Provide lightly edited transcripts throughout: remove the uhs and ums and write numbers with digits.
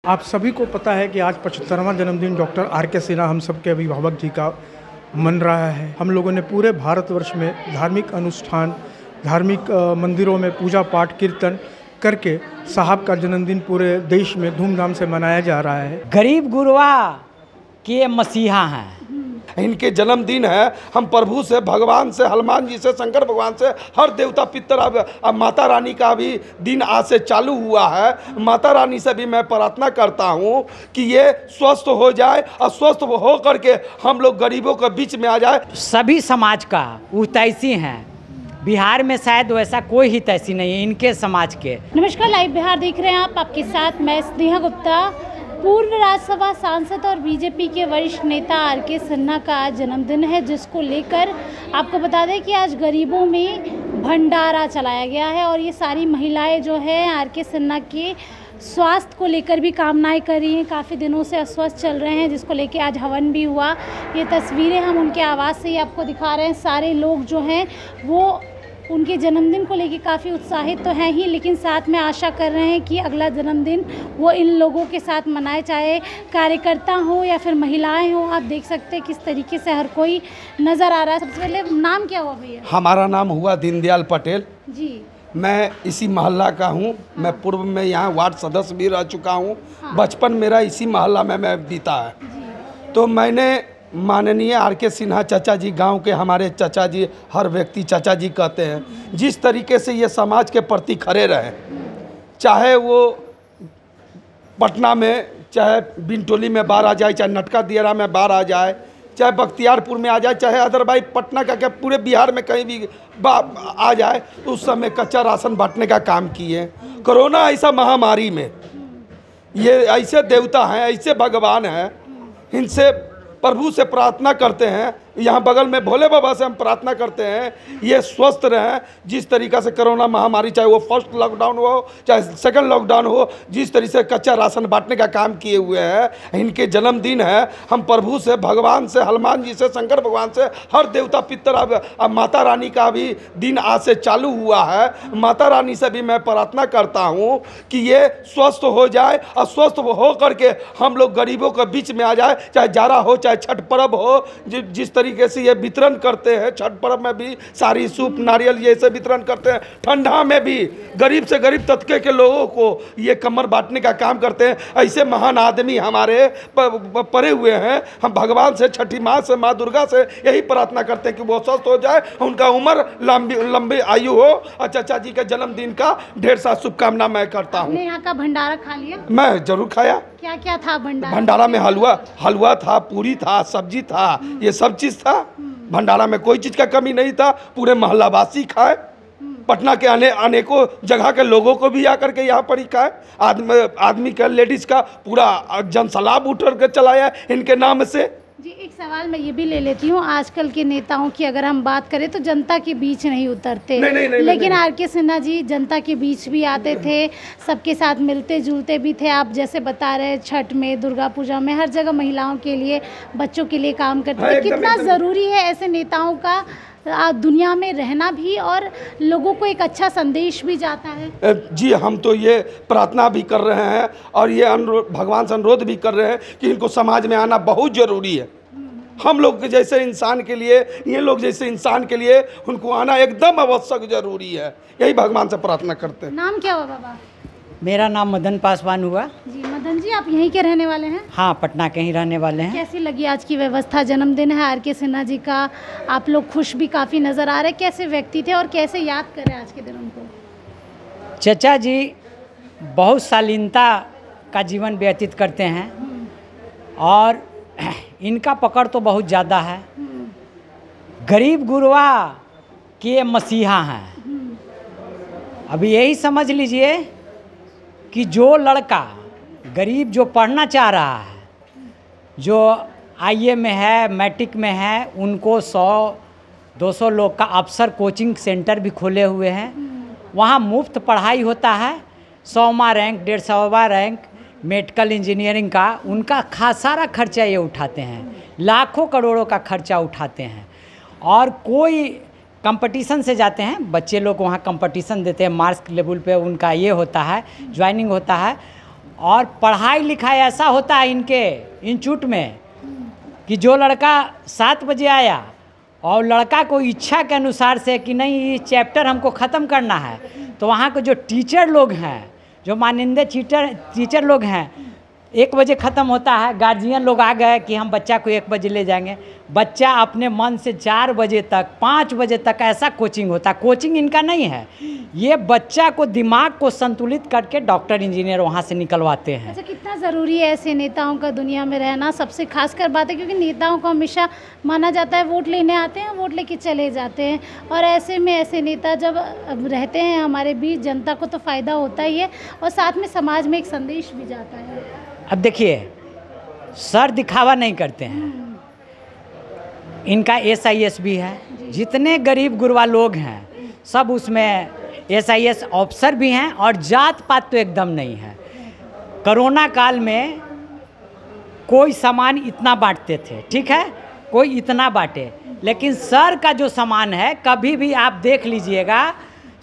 आप सभी को पता है कि आज 75वां जन्मदिन डॉक्टर आर.के. सिन्हा हम सबके अभिभावक जी का मन रहा है। हम लोगों ने पूरे भारतवर्ष में धार्मिक अनुष्ठान, धार्मिक मंदिरों में पूजा पाठ कीर्तन करके साहब का जन्मदिन पूरे देश में धूमधाम से मनाया जा रहा है। गरीब गुरवा के मसीहा हैं। इनके जन्मदिन है। हम प्रभु से, भगवान से, हनुमान जी से, शंकर भगवान से, हर देवता पितर, अब माता रानी का भी दिन आज से चालू हुआ है। माता रानी से भी मैं प्रार्थना करता हूँ कि ये स्वस्थ हो जाए और स्वस्थ हो करके हम लोग गरीबों के बीच में आ जाए। सभी समाज का हितैषी हैं। बिहार में शायद वैसा कोई हितैषी नहीं है इनके समाज के। नमस्कार, लाइव बिहार देख रहे हैं आप। आपके साथ मैं स्नेहा गुप्ता। पूर्व राज्यसभा सांसद और बीजेपी के वरिष्ठ नेता आर.के. सिन्हा का आज जन्मदिन है, जिसको लेकर आपको बता दें कि आज गरीबों में भंडारा चलाया गया है और ये सारी महिलाएं जो है आर.के. सिन्हा के स्वास्थ्य को लेकर भी कामनाएं कर रही हैं। काफ़ी दिनों से अस्वस्थ चल रहे हैं, जिसको लेके आज हवन भी हुआ। ये तस्वीरें हम उनके आवास से ही आपको दिखा रहे हैं। सारे लोग जो हैं वो उनके जन्मदिन को लेके काफ़ी उत्साहित तो हैं ही, लेकिन साथ में आशा कर रहे हैं कि अगला जन्मदिन वो इन लोगों के साथ मनाए, चाहे कार्यकर्ता हो या फिर महिलाएं हो। आप देख सकते हैं किस तरीके से हर कोई नज़र आ रहा है। सबसे पहले नाम क्या हुआ भैया? हमारा नाम हुआ दीनदयाल पटेल जी। मैं इसी मोहल्ला का हूँ। हाँ। मैं पूर्व में यहाँ वार्ड सदस्य भी रह चुका हूँ। हाँ। बचपन मेरा इसी मोहल्ला में मैं बीता है। तो मैंने माननीय आर.के. सिन्हा चाचा जी, गांव के हमारे चाचा जी, हर व्यक्ति चाचा जी कहते हैं, जिस तरीके से ये समाज के प्रति खड़े रहे, चाहे वो पटना में, चाहे बिनटोली में बाढ़ आ जाए, चाहे नटका दियरा में बाढ़ आ जाए, चाहे बख्तियारपुर में आ जाए, चाहे अदरवाइज पटना का क्या पूरे बिहार में कहीं भी आ जाए, तो उस समय कच्चा राशन बांटने का काम किए। कोरोना ऐसा महामारी में ये ऐसे देवता हैं, ऐसे भगवान हैं, इनसे प्रभु से प्रार्थना करते हैं। यहाँ बगल में भोले बाबा से हम प्रार्थना करते हैं ये स्वस्थ रहें। जिस तरीक़ा से कोरोना महामारी, चाहे वो फर्स्ट लॉकडाउन हो चाहे सेकंड लॉकडाउन हो, जिस तरीके से कच्चा राशन बांटने का काम किए हुए हैं, इनके जन्मदिन है। हम प्रभु से, भगवान से, हनुमान जी से, शंकर भगवान से, हर देवता पितर, अब माता रानी का भी दिन आज से चालू हुआ है। माता रानी से भी मैं प्रार्थना करता हूँ कि ये स्वस्थ हो जाए और स्वस्थ हो करके हम लोग गरीबों के बीच में आ जाए, चाहे जाड़ा हो चाहे छठ पर्व हो। जिस तरीके से ये वितरण करते हैं, छठ पर्व में भी सारी सूप, नारियल ये सब वितरण करते हैं। ठंडा में भी गरीब से गरीब तबके के लोगों को ये कमर बांटने का काम करते हैं। ऐसे महान आदमी हमारे पड़े हुए हैं। हम भगवान से, छठी माँ से, माँ दुर्गा से यही प्रार्थना करते हैं कि वो स्वस्थ हो जाए, उनका उम्र लंबी आयु हो। और चाचा जी के जन्मदिन का ढेर सारा शुभकामना मैं करता हूँ। यहाँ का भंडारा खा लिया? मैं जरूर खाया। क्या क्या था भंडारा में? हलवा था, पूरी था, सब्जी था, ये सब चीज़ था। भंडारा में कोई चीज़ का कमी नहीं था। पूरे मोहल्ला वासी खाए। पटना के अनेकों जगह के लोगों को भी आकर के यहाँ पर ही खाए। आदमी का, लेडीज़ का पूरा जनसलाब उठ कर चलाया इनके नाम से। जी, एक सवाल मैं ये भी ले लेती हूँ। आजकल के नेताओं की अगर हम बात करें तो जनता के बीच नहीं उतरते, लेकिन आर.के. सिन्हा जी जनता के बीच भी आते थे, सबके साथ मिलते जुलते भी थे। आप जैसे बता रहे, छठ में, दुर्गा पूजा में, हर जगह महिलाओं के लिए, बच्चों के लिए काम करते थे। कितना ज़रूरी है ऐसे नेताओं का दुनिया में रहना भी, और लोगों को एक अच्छा संदेश भी जाता है। जी, हम तो ये प्रार्थना भी कर रहे हैं और ये भगवान से अनुरोध भी कर रहे हैं कि इनको समाज में आना बहुत ज़रूरी है। हम लोग के जैसे इंसान के लिए, ये लोग जैसे इंसान के लिए उनको आना एकदम आवश्यक ज़रूरी है। यही भगवान से प्रार्थना करते हैं। नाम क्या हुआ बाबा? मेरा नाम मदन पासवान हुआ। जी मदन जी, आप यहीं के रहने वाले हैं? हाँ, पटना के ही रहने वाले हैं। कैसी लगी आज की व्यवस्था? जन्मदिन है आर.के. सिन्हा जी का, आप लोग खुश भी काफ़ी नज़र आ रहे। कैसे व्यक्ति थे और कैसे याद करें आज के दिन उनको? चचा जी बहुत शालीनता का जीवन व्यतीत करते हैं और इनका पकड़ तो बहुत ज़्यादा है। गरीब गुरवा के मसीहा हैं। अभी यही समझ लीजिए कि जो लड़का गरीब, जो पढ़ना चाह रहा है, जो आईए में है, मैट्रिक में है, उनको 100-200 लोग का अफसर कोचिंग सेंटर भी खोले हुए हैं। वहाँ मुफ्त पढ़ाई होता है। 100वां रैंक, 150वां रैंक मेडिकल इंजीनियरिंग का, उनका सारा खर्चा ये उठाते हैं। लाखों करोड़ों का खर्चा उठाते हैं। और कोई कंपटीशन से जाते हैं बच्चे लोग, वहाँ कंपटीशन देते हैं, मार्क्स लेवल पे उनका ये होता है, ज्वाइनिंग होता है। और पढ़ाई लिखाई ऐसा होता है इनके इंस्टीट्यूट में कि जो लड़का 7 बजे आया और लड़का को इच्छा के अनुसार से कि नहीं ये चैप्टर हमको ख़त्म करना है, तो वहाँ के जो टीचर लोग हैं, जो माननीय टीचर लोग हैं, 1 बजे ख़त्म होता है, गार्जियन लोग आ गए कि हम बच्चा को 1 बजे ले जाएंगे, बच्चा अपने मन से 4 बजे तक 5 बजे तक ऐसा कोचिंग होता है। कोचिंग इनका नहीं है, ये बच्चा को दिमाग को संतुलित करके डॉक्टर इंजीनियर वहाँ से निकलवाते हैं। अच्छा, कितना ज़रूरी है ऐसे नेताओं का दुनिया में रहना, सबसे खासकर बात है क्योंकि नेताओं को हमेशा माना जाता है वोट लेने आते हैं, वोट लेके चले जाते हैं, और ऐसे में ऐसे नेता जब रहते हैं हमारे बीच, जनता को तो फ़ायदा होता ही है और साथ में समाज में एक संदेश भी जाता है। अब देखिए, सर दिखावा नहीं करते हैं, इनका SIS भी है, जितने गरीब गुरबा लोग हैं सब उसमें SIS ऑफिसर भी हैं, और जात पात तो एकदम नहीं है। कोरोना काल में कोई सामान इतना बांटते थे, ठीक है, कोई इतना बांटे, लेकिन सर का जो सामान है कभी भी आप देख लीजिएगा,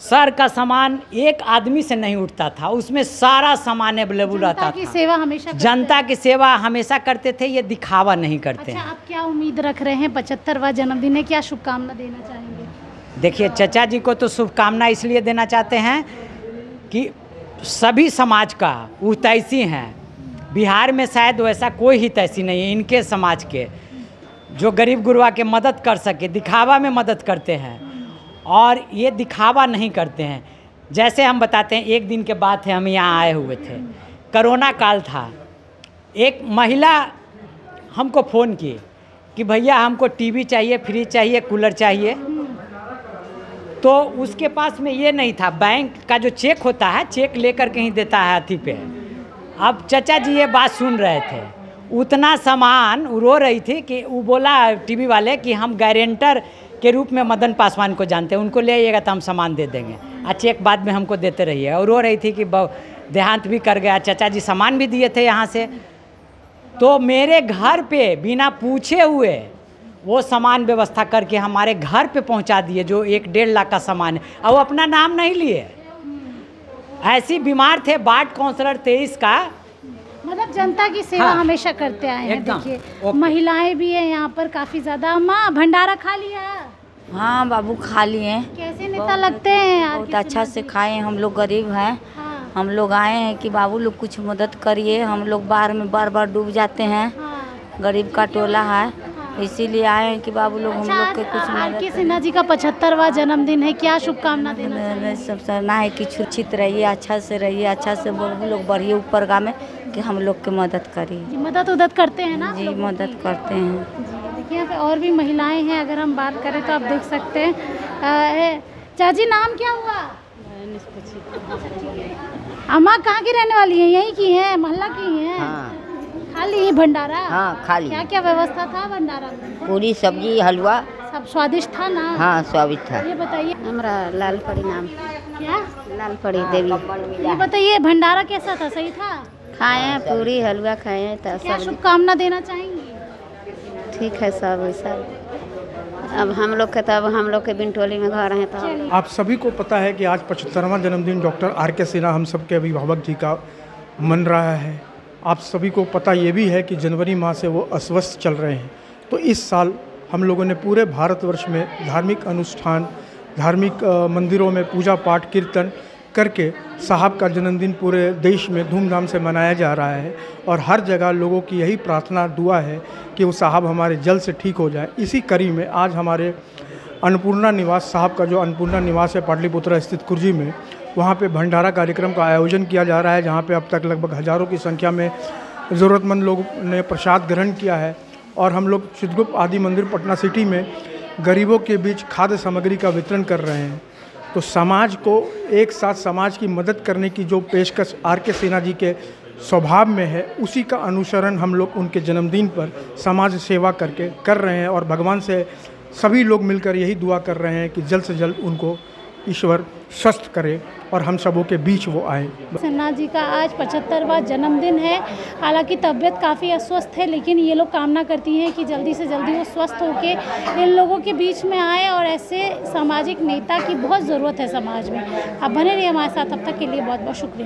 सर का सामान एक आदमी से नहीं उठता था, उसमें सारा सामान अवेलेबल रहता था। जनता की सेवा हमेशा करते थे, ये दिखावा नहीं करते हैं। अच्छा, आप क्या उम्मीद रख रहे हैं? 75वां जन्मदिन है, क्या शुभकामना देना चाहेंगे? देखिए, चचा जी को तो शुभकामना इसलिए देना चाहते हैं कि सभी समाज का हितैषी हैं। बिहार में शायद वैसा कोई हितैषी नहीं है इनके समाज के, जो गरीब गुरबा के मदद कर सके, दिखावा में मदद करते हैं, और ये दिखावा नहीं करते हैं। जैसे हम बताते हैं, एक दिन के बात है, हम यहाँ आए हुए थे, कोरोना काल था, एक महिला हमको फ़ोन की कि भैया हमको टीवी चाहिए, फ्रिज चाहिए, कूलर चाहिए। तो उसके पास में ये नहीं था, बैंक का जो चेक होता है, चेक लेकर कहीं देता है अथी पे। अब चचा जी ये बात सुन रहे थे, उतना सामान रो रही थी कि वो बोला टीवी वाले कि हम गारंटर के रूप में मदन पासवान को जानते हैं, उनको ले आइएगा तो हम सामान दे देंगे, चेक बाद में हमको देते रहिए। और रो रही थी कि देहांत भी कर गया, चचा जी सामान भी दिए थे यहाँ से। तो मेरे घर पे बिना पूछे हुए वो सामान व्यवस्था करके हमारे घर पे पहुँचा दिए, जो 1-1.5 लाख का सामान है, और वो अपना नाम नहीं लिए। ऐसी बीमार थे, वार्ड काउंसलर 23 का, मतलब जनता की सेवा हाँ, हमेशा करते आए हैं। एकदम, देखिए, महिलाएं भी हैं यहाँ पर काफ़ी ज़्यादा। माँ, भंडारा खा लिया? हाँ बाबू, खा लिए। कैसे नेता लगते हैं यार? बहुत अच्छा से खाए, हम लोग गरीब हैं। हाँ, हम लोग आए हैं कि बाबू लोग कुछ मदद करिए, हम लोग बाढ़ में बार डूब जाते हैं, हाँ, गरीब का टोला है, इसीलिए आए हैं कि बाबू लोग हम लोग के कुछ आर.के. सिन्हा जी का 75वां जन्मदिन है, क्या शुभकामना देना चाहिए? सब सरना है कि सुरक्षित रहिए, अच्छा से रहिए, अच्छा से बाबू लोग बढ़िए ऊपर गा में, कि हम लोग की मदद करिए। मदद करते हैं ना? जी, मदद करते हैं। देखिए, यहाँ पे और भी महिलाएं हैं, अगर हम बात करें तो आप देख सकते हैं। चाची, नाम क्या हुआ? अम्मा कहाँ की रहने वाली है? यहीं की है, मोहल्ला की है? हाँ, खा ली भंडारा? हाँ खा ली। क्या क्या व्यवस्था था भंडारा में? पूरी सब्जी हलवा। सब स्वादिष्ट था ना? हाँ, स्वादिष्ट था। ये बताइए, हमारा लाल पड़ी नाम। क्या? लाल पड़ी देवी। ये बताइए, भंडारा कैसा था? सही था? खाए हैं, पूरी हलवा खाए हैं, तो क्या सब शुभकामना देना चाहेंगी? ठीक है सब वैसा। अब हम लोग के, तब हम लोग के बिनटोली में घर हैं, तो आप सभी को पता है कि आज 75वां जन्मदिन डॉक्टर R.के. सिन्हा हम सब के अभिभावक जी का मन रहा है। आप सभी को पता ये भी है कि जनवरी माह से वो अस्वस्थ चल रहे हैं। तो इस साल हम लोगों ने पूरे भारतवर्ष में धार्मिक अनुष्ठान, धार्मिक मंदिरों में पूजा पाठ कीर्तन करके साहब का जन्मदिन पूरे देश में धूमधाम से मनाया जा रहा है, और हर जगह लोगों की यही प्रार्थना दुआ है कि वो साहब हमारे जल्द से ठीक हो जाए। इसी कड़ी में आज हमारे अन्नपूर्णा निवास, साहब का जो अन्नपूर्णा निवास है पाटलिपुत्र स्थित कुर्जी में, वहाँ पे भंडारा कार्यक्रम का आयोजन किया जा रहा है, जहाँ पे अब तक लगभग हज़ारों की संख्या में ज़रूरतमंद लोग ने प्रसाद ग्रहण किया है। और हम लोग चित्रगुप्त आदि मंदिर पटना सिटी में गरीबों के बीच खाद्य सामग्री का वितरण कर रहे हैं। तो समाज को एक साथ, समाज की मदद करने की जो पेशकश R.के. सिन्हा जी के स्वभाव में है, उसी का अनुसरण हम लोग उनके जन्मदिन पर समाज सेवा करके कर रहे हैं। और भगवान से सभी लोग मिलकर यही दुआ कर रहे हैं कि जल्द से जल्द उनको ईश्वर स्वस्थ करे और हम सबों के बीच वो आए। सिन्हा जी का आज 75वां जन्मदिन है। हालांकि तबीयत काफ़ी अस्वस्थ है, लेकिन ये लोग कामना करती हैं कि जल्दी से जल्दी वो स्वस्थ होके इन लोगों के बीच में आए, और ऐसे सामाजिक नेता की बहुत ज़रूरत है समाज में। आप बने रहिए हमारे साथ, तब तक के लिए बहुत बहुत शुक्रिया।